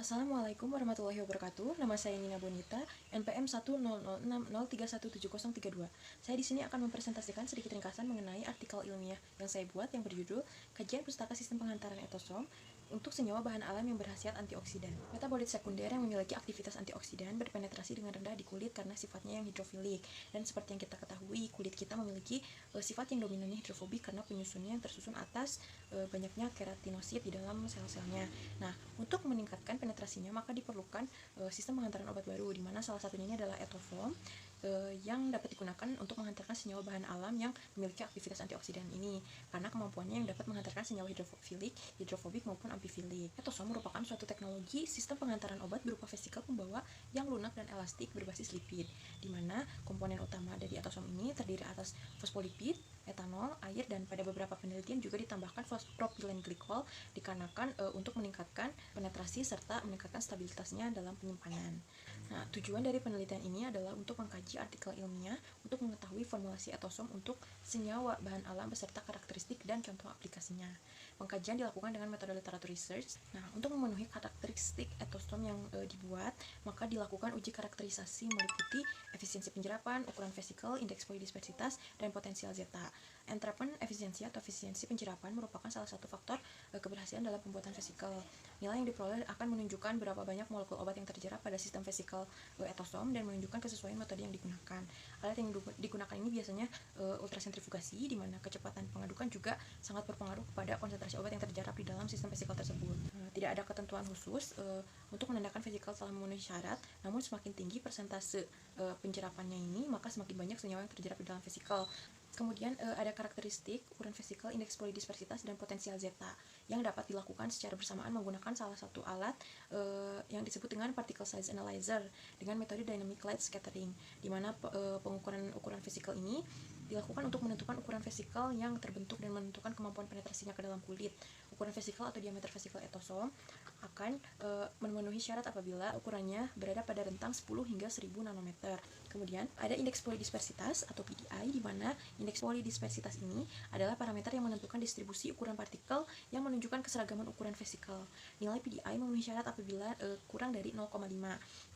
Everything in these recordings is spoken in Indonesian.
Assalamualaikum warahmatullahi wabarakatuh. Nama saya Nina Bonita, NPM 1000603170032. Saya di sini akan mempresentasikan sedikit ringkasan mengenai artikel ilmiah yang saya buat yang berjudul Kajian Pustaka Sistem Penghantaran Etosom untuk senyawa bahan alam yang berkhasiat antioksidan. Metabolit sekunder yang memiliki aktivitas antioksidan berpenetrasi dengan rendah di kulit karena sifatnya yang hidrofilik. Dan seperti yang kita ketahui, kulit kita memiliki sifat yang dominannya hidrofobik karena penyusunnya yang tersusun atas banyaknya keratinosit di dalam sel-selnya. Nah, untuk meningkatkan penetrasinya maka diperlukan sistem penghantaran obat baru, di mana salah satunya ini adalah etoform yang dapat digunakan untuk menghantarkan senyawa bahan alam yang memiliki aktivitas antioksidan ini, karena kemampuannya yang dapat menghantarkan senyawa hidrofilik, hidrofobik maupun amfifilik. Etosom merupakan suatu teknologi sistem penghantaran obat berupa vesikel pembawa yang lunak dan elastik berbasis lipid, di mana komponen utama dari etosom ini terdiri atas fosfolipid, etanol, air, dan pada beberapa penelitian juga ditambahkan propilen glikol dikarenakan untuk meningkatkan penetrasi serta meningkatkan stabilitasnya dalam penyimpanan. Nah, tujuan dari penelitian ini adalah untuk mengkaji artikel ilmiah untuk mengetahui formulasi etosom untuk senyawa bahan alam beserta karakteristik dan contoh aplikasinya. Pengkajian dilakukan dengan metode literatur research. Nah, untuk memenuhi karakteristik etosom yang dibuat, maka dilakukan uji karakterisasi meliputi efisiensi penjerapan, ukuran vesikel, indeks polidispersitas, dan potensial zeta. Entrapment efisiensi atau efisiensi penjerapan merupakan salah satu faktor keberhasilan dalam pembuatan vesikel. Nilai yang diperoleh akan menunjukkan berapa banyak molekul obat yang terjerap pada sistem vesikel etosom dan menunjukkan kesesuaian metode yang digunakan. Alat yang digunakan ini biasanya ultrasentrifugasi, di mana kecepatan pengadukan juga sangat berpengaruh kepada konsentrasi obat yang terjerap di dalam sistem vesikel tersebut. Tidak ada ketentuan khusus untuk menandakan vesikel telah memenuhi syarat, namun semakin tinggi persentase penjerapannya ini, maka semakin banyak senyawa yang terjerap di dalam vesikel. Kemudian ada karakteristik, ukuran vesikel, indeks polidispersitas, dan potensial zeta yang dapat dilakukan secara bersamaan menggunakan salah satu alat yang disebut dengan particle size analyzer dengan metode dynamic light scattering, di mana pengukuran ukuran vesikel ini dilakukan untuk menentukan ukuran vesikel yang terbentuk dan menentukan kemampuan penetrasinya ke dalam kulit. Ukuran vesikel atau diameter vesikel etosom akan memenuhi syarat apabila ukurannya berada pada rentang 10 hingga 1000 nanometer. Kemudian ada indeks polidispersitas atau PDI, di mana indeks polidispersitas ini adalah parameter yang menentukan distribusi ukuran partikel yang menunjukkan keseragaman ukuran vesikel. Nilai PDI memenuhi syarat apabila kurang dari 0,5,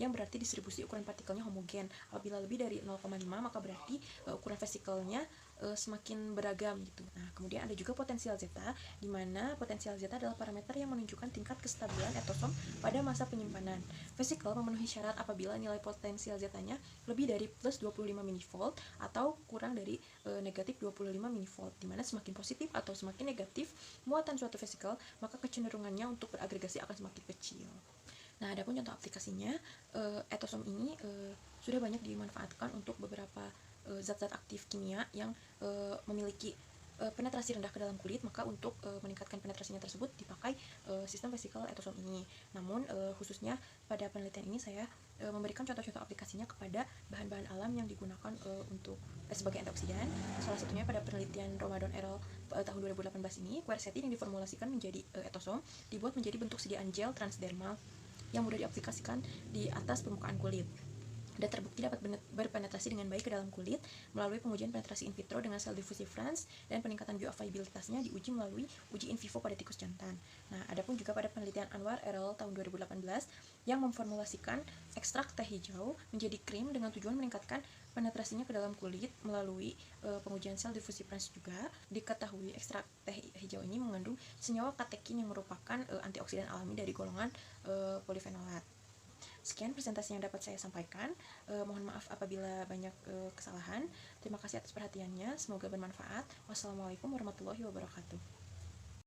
yang berarti distribusi ukuran partikelnya homogen. Apabila lebih dari 0,5 maka berarti ukuran vesikelnya semakin beragam gitu. Nah, kemudian ada juga potensial zeta, di mana potensial zeta adalah parameter yang menunjukkan tingkat kestabilan etosom pada masa penyimpanan. Vesikel memenuhi syarat apabila nilai potensial zetanya lebih dari plus 25 mV atau kurang dari negatif 25 mV, di mana semakin positif atau semakin negatif muatan suatu vesikel, maka kecenderungannya untuk beragregasi akan semakin kecil. Nah, adapun contoh aplikasinya, etosom ini sudah banyak dimanfaatkan untuk beberapa zat-zat aktif kimia yang memiliki penetrasi rendah ke dalam kulit, maka untuk meningkatkan penetrasinya tersebut dipakai sistem vesikel etosom ini. Namun khususnya pada penelitian ini saya memberikan contoh-contoh aplikasinya kepada bahan-bahan alam yang digunakan untuk sebagai antioksidan. Salah satunya pada penelitian Ramadan et al. Tahun 2018 ini, quercetin yang diformulasikan menjadi etosom dibuat menjadi bentuk sediaan gel transdermal yang mudah diaplikasikan di atas permukaan kulit dan terbukti dapat berpenetrasi dengan baik ke dalam kulit melalui pengujian penetrasi in vitro dengan sel diffusifrance, dan peningkatan bioavailabilitasnya diuji melalui uji in vivo pada tikus jantan. Nah, adapun juga pada penelitian Anwar et al. Tahun 2018 yang memformulasikan ekstrak teh hijau menjadi krim dengan tujuan meningkatkan penetrasinya ke dalam kulit melalui pengujian sel diffusifrance juga. Diketahui ekstrak teh hijau ini mengandung senyawa katekin yang merupakan antioksidan alami dari golongan polifenolat. Sekian presentasi yang dapat saya sampaikan. Mohon maaf apabila banyak kesalahan. Terima kasih atas perhatiannya. Semoga bermanfaat. Wassalamualaikum warahmatullahi wabarakatuh.